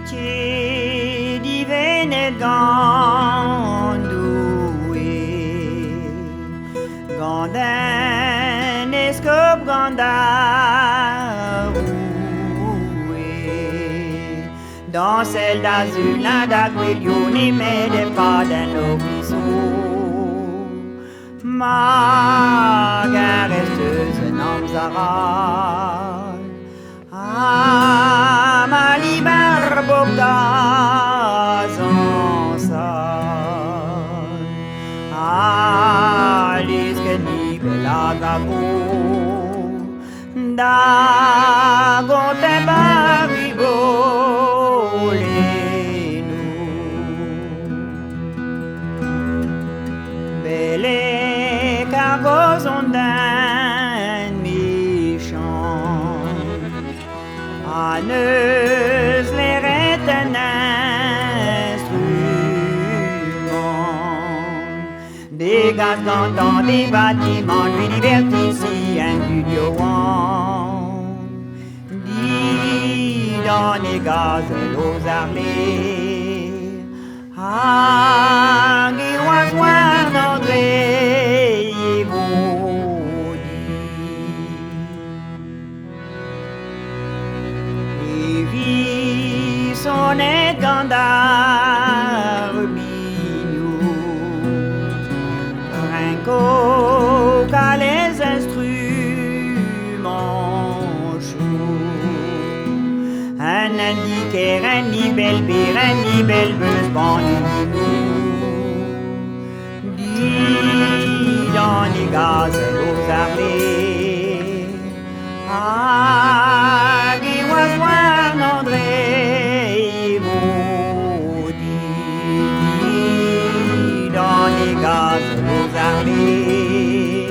amitié divine gandoué Gandin escope gandaroué dans celle d'azur l'indaguilione mais des pas d'un ma resteuse namzara ma liber bogda zansa liske ni belagago da gote babibo belle cargos ondin méchant Anneuse les est un instrument des gaz dans des bâtiments lui divertissent indulioant dit dans les gaz aux armées Guiroisoir d'André sonnet gandar bignou Rinco qu'à les instruments chauds un indiqué, un ni belle beuse dit dans les gaz aux armées Guiroisoir d'André dans les gaz aux armées